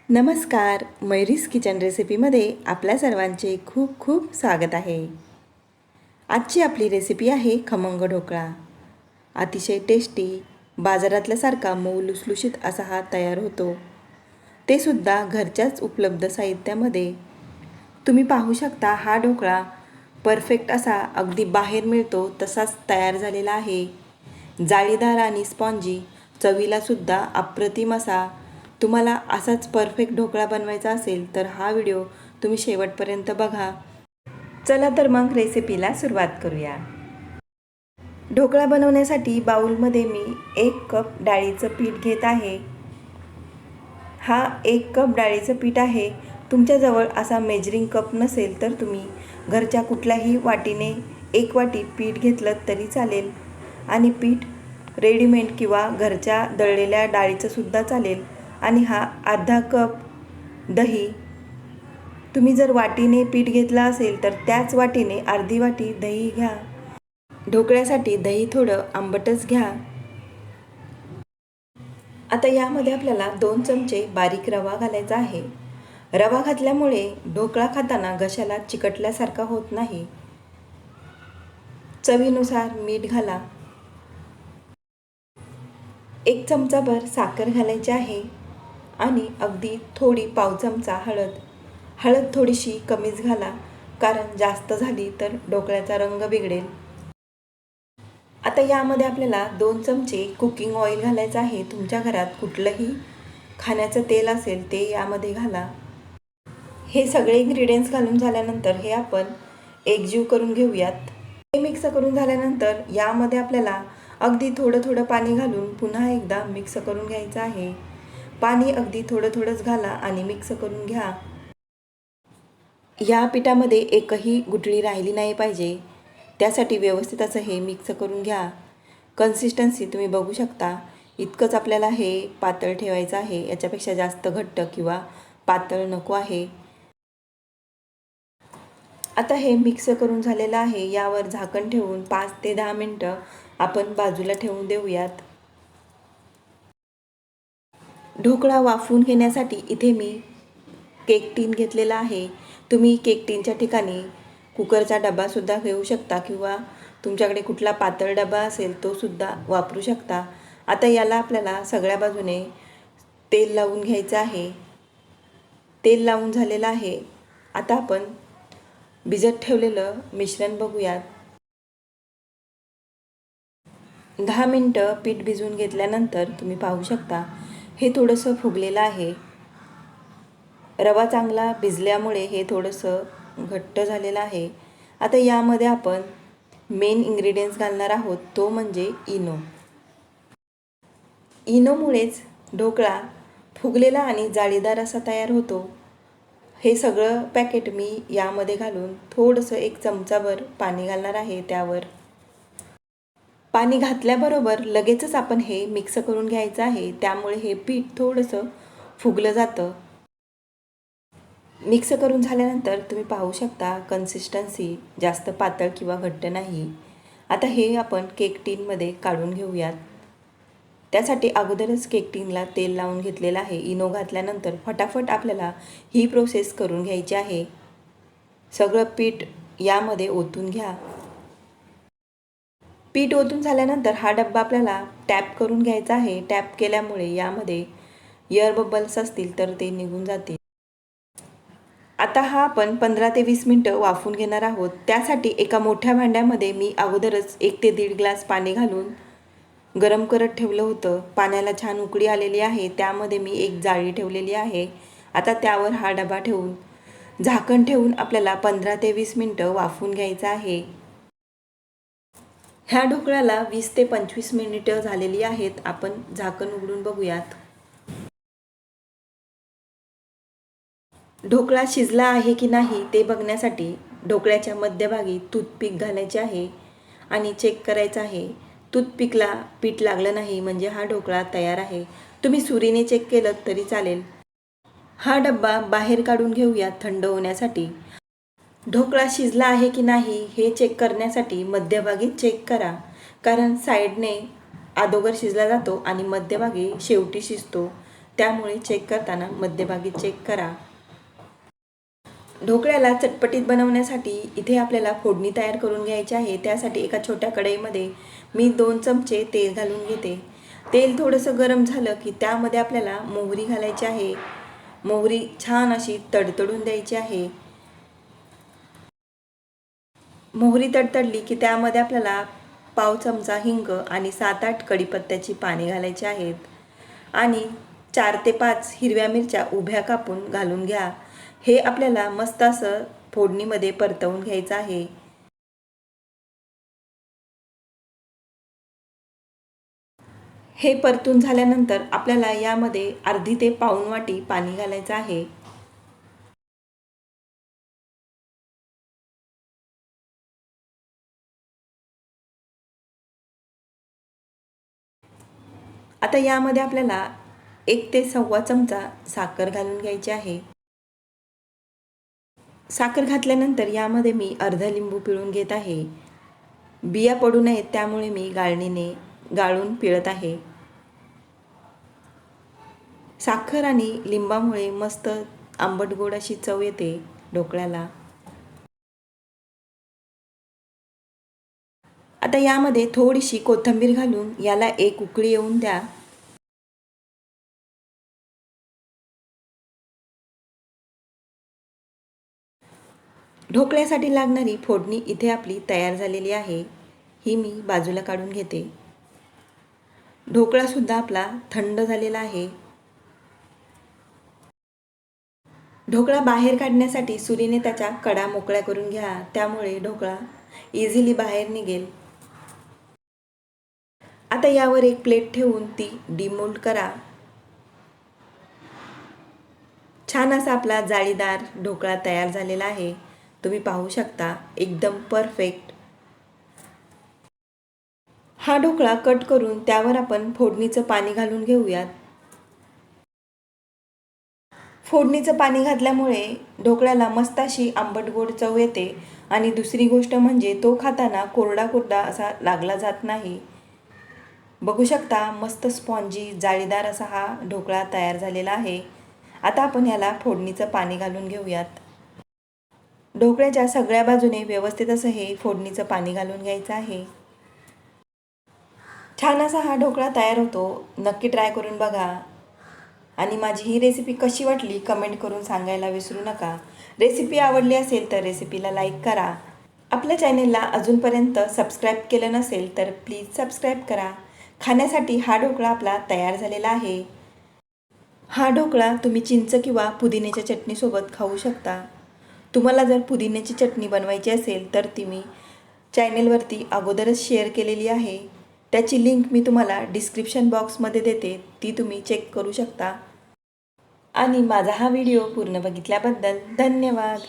नमस्कार, मयुरीज किचन रेसिपीमध्ये आपल्या सर्वांचे खूप खूप स्वागत आहे। आजची आपली रेसिपी आहे खमंग ढोकळा। अतिशय टेस्टी, बाजारातल्यासारखा मऊ लुसलुशीत असा हा तयार होतो, ते सुद्धा घरच्याच उपलब्ध साहित्यामध्ये। तुम्ही पाहू शकता हा ढोकळा परफेक्ट असा अगदी बाहेर मिळतो तसाच तयार झालेला आहे। जाळीदार आणि स्पॉन्जी, चवीला सुद्धा अप्रतिम असा। तुम्हाला असाच परफेक्ट ढोकळा बनवायचा असेल तर हा व्हिडिओ तुम्ही शेवटपर्यंत बघा। चला तर मग रेसिपीला सुरुवात करूया। ढोकळा बनवण्यासाठी बाउलमध्ये मी 1 कप डाळीचं पीठ घेत आहे। हा 1 कप डाळीचं पीठ आहे। तुमच्याजवळ असा मेजरिंग कप नसेल तर तुम्ही घरच्या कुठल्याही वाटीने 1 वाटी पीठ घेतलं तरी चालेल आणि पीठ रेडीमेड किंवा घरच्या दळलेल्या डाळीचं सुद्धा चालेल। आणि हा अर्धा कप दही, तुम्ही जर वाटीने पीठ घेतला असेल तर त्याच वाटीने अर्धी वाटी दही घ्या। ढोकळ्यासाठी दही थोडं आंबटच घ्या। आता यामध्ये आपल्याला 2 चमचे बारीक रवा घालायचा आहे। रवा घातल्यामुळे ढोकळा खाताना घशाला चिकटल्यासारखा होत नाही। चवीनुसार मीठ घाला। 1 चमचाभर साखर घालायची आहे आणि अगदी थोडी पाव चमचा हळद थोडीशी कमीच घाला, कारण जास्त झाली तर ढोकळ्याचा रंग बिघडेल। आता यामध्ये आपल्याला 2 चमचे कुकिंग ऑइल घालायचं आहे। तुमच्या घरात कुठलंही खाण्याचं तेल असेल ते यामध्ये घाला। हे सगळे इन्ग्रेडियंट्स घालून झाल्यानंतर हे आपण एकजीव करून घेऊयात। हे मिक्स करून झाल्यानंतर यामध्ये आपल्याला अगदी थोडं पाणी घालून पुन्हा एकदा मिक्स करून घ्यायचं आहे। पाणी अगदी थोडंच घाला आणि मिक्स करून घ्या। या पिठामध्ये एकही गुठळी राहिली नाही पाहिजे, त्यासाठी व्यवस्थित असं हे मिक्स करून घ्या। कन्सिस्टन्सी तुम्ही बघू शकता, इतकंच आपल्याला हे पातळ ठेवायचं आहे। याच्यापेक्षा जास्त घट्ट किंवा पातळ नको आहे। आता हे मिक्स करून झालेलं आहे। यावर झाकण ठेवून 5 ते 10 मिनिटं आपण बाजूला ठेवून देऊयात। ढोकळा वाफवून घेण्यासाठी इथे मी केक टीन घेतलेला आहे। तुम्ही केक टीनच्या ठिकाणी कुकरचा डबासुद्धा घेऊ शकता किंवा तुमच्याकडे कुठला पातळ डबा असेल तो सुद्धा वापरू शकता। आता याला आपल्याला सगळ्या बाजूने तेल लावून घ्यायचं आहे। तेल लावून झालेलं आहे। आता आपण भिजत ठेवलेलं मिश्रण बघूयात। 10 मिनिटं पीठ भिजवून घेतल्यानंतर तुम्ही पाहू शकता हे थोडंसं फुगलेलं आहे। रवा चांगला भिजल्यामुळे हे थोडंसं घट्ट झालेलं आहे। आता यामध्ये आपण मेन इन्ग्रेडियंट्स घालणार आहोत, तो म्हणजे इनो। इनोमुळेच ढोकळा फुगलेला आणि जाळीदार असा तयार होतो। हे सगळं पॅकेट मी यामध्ये घालून थोडंसं 1 चमचाभर पाणी घालणार आहे। त्यावर पाणी घातल्याबरोबर लगेचच आपण हे मिक्स करून घ्यायचं आहे, त्यामुळे हे पीठ थोडंसं फुगलं जातं। मिक्स करून झाल्यानंतर तुम्ही पाहू शकता कन्सिस्टन्सी जास्त पातळ किंवा घट्ट नाही। आता हे आपण केक टीनमध्ये काढून घेऊयात। त्यासाठी अगोदरच केक टीनला तेल लावून घेतलेलं आहे। इनो घातल्यानंतर फटाफट आपल्याला ही प्रोसेस करून घ्यायची आहे। सगळं पीठ यामध्ये ओतून घ्या। पीठ ओतून झाल्यानंतर हा डब्बा आपल्याला टॅप करून घ्यायचा आहे। टॅप केल्यामुळे यामध्ये एअर बबल्स असतील तर ते निघून जातील। आता हा आपण 15 ते 20 मिनिटं वाफवून घेणार आहोत। त्यासाठी एका मोठ्या भांड्यामध्ये मी अगोदरच 1 ते 1.5 ग्लास पाणी घालून गरम करत ठेवलं होतं। पाण्याला छान उकळी आलेली आहे। त्यामध्ये मी एक जाळी ठेवलेली आहे। आता त्यावर हा डबा ठेवून झाकण ठेवून आपल्याला 15 ते 20 मिनिटं वाफवून घ्यायचं आहे। ह्या ढोकळ्याला 20 ते 25 मिनिटं झालेली आहेत। आपण झाकण उघडून बघूयात। ढोकळा शिजला आहे की नाही ते बघण्यासाठी ढोकळ्याच्या मध्यभागी टूथपिक घालायचे आहे आणि चेक करायचं आहे। टूथपिकला पीठ लागलं नाही म्हणजे हा ढोकळा तयार आहे। तुम्ही सुरीने चेक केलं तरी चालेल। हा डब्बा बाहेर काढून घेऊया थंड होण्यासाठी। ढोकळा शिजला आहे की नाही हे चेक करण्यासाठी मध्यभागी चेक करा, कारण साईडने अगोदर शिजला जातो आणि मध्यभागी शेवटी शिजतो। त्यामुळे चेक करताना मध्यभागी चेक करा। ढोकळ्याला चटपटीत बनवण्यासाठी इथे आपल्याला फोडणी तयार करून घ्यायची आहे। त्यासाठी एका छोट्या कढईमध्ये मी 2 चमचे तेल घालून घेते। तेल थोडंसं गरम झालं की त्यामध्ये आपल्याला मोहरी घालायची आहे। मोहरी छान अशी तडतडून द्यायची आहे। मोहरी तडतडली की त्यामध्ये आपल्याला पाव चमचा हिंग आणि 7-8 कढीपत्त्याची पाने घालायची आहेत आणि 4 ते 5 हिरव्या मिरच्या उभ्या कापून घालून घ्या। हे आपल्याला मस्त असं फोडणीमध्ये परतवून घ्यायचं आहे। हे परतून झाल्यानंतर आपल्याला यामध्ये अर्धी ते पाऊण वाटी पाणी घालायचं आहे। आता यामध्ये आपल्याला 1 ते सव्वा चमचा साखर घालून घ्यायची आहे। साखर घातल्यानंतर यामध्ये मी अर्धा लिंबू पिळून घेत आहे। बिया पडू नयेत त्यामुळे मी गाळणीने गाळून पिळत आहे। साखर आणि लिंबामुळे मस्त आंबट गोड अशी चव येते ढोकळ्याला। आता यामध्ये थोडीशी कोथिंबीर घालून याला एक उकळी येऊन द्या। ढोकळ्यासाठी लागणारी फोडणी इथे आपली तयार झालेली आहे। ही मी बाजूला काढून घेते। ढोकळासुद्धा आपला थंड झालेला आहे। ढोकळा बाहेर काढण्यासाठी सुरीने त्याच्या कडा मोकळ्या करून घ्या, त्यामुळे ढोकळा इझिली बाहेर निघेल। आता यावर एक प्लेट ठेवून ती डिमोल्ड करा। छान असा आपला जाळीदार ढोकळा तयार झालेला आहे। तुम्ही पाहू शकता एकदम परफेक्ट। हा ढोकळा कट करून त्यावर आपण फोडणीचं पाणी घालून घेऊयात। फोडणीचं पाणी घातल्यामुळे ढोकळ्याला मस्त अशी आंबट गोड चव येते आणि दुसरी गोष्ट म्हणजे तो खाताना कोरडा कोरडा असा लागला जात नाही। बघू शकता मस्त स्पॉन्जी जाळीदार असा हा ढोकळा तयार झालेला आहे। आता आपण याला फोडणीचं पाणी घालून घेऊयात। ढोकळ्याच्या सगळ्या बाजूने व्यवस्थित असं हे फोडणीचं पाणी घालून घ्यायचं आहे। छान असा हा ढोकळा तयार होतो। नक्की ट्राय करून बघा आणि माझी ही रेसिपी कशी वाटली कमेंट करून सांगायला विसरू नका। रेसिपी आवडली असेल तर रेसिपीला लाईक करा। आपल्या चॅनेलला अजूनपर्यंत सबस्क्राईब केलं नसेल तर प्लीज सबस्क्राईब करा। खाण्यासाठी हा ढोकळा आपला तयार झालेला आहे। हा ढोकळा तुम्ही चिंच किंवा पुदिन्याच्या चटणीसोबत खाऊ शकता। तुम्हाला जर पुदिन्याची चटणी बनवायची असेल तर ती मी चॅनेलवरती अगोदरच शेअर केलेली आहे। त्याची लिंक मी तुम्हाला डिस्क्रिप्शन बॉक्समध्ये देते, ती तुम्ही चेक करू शकता। आणि माझा हा व्हिडिओ पूर्ण बघितल्याबद्दल धन्यवाद।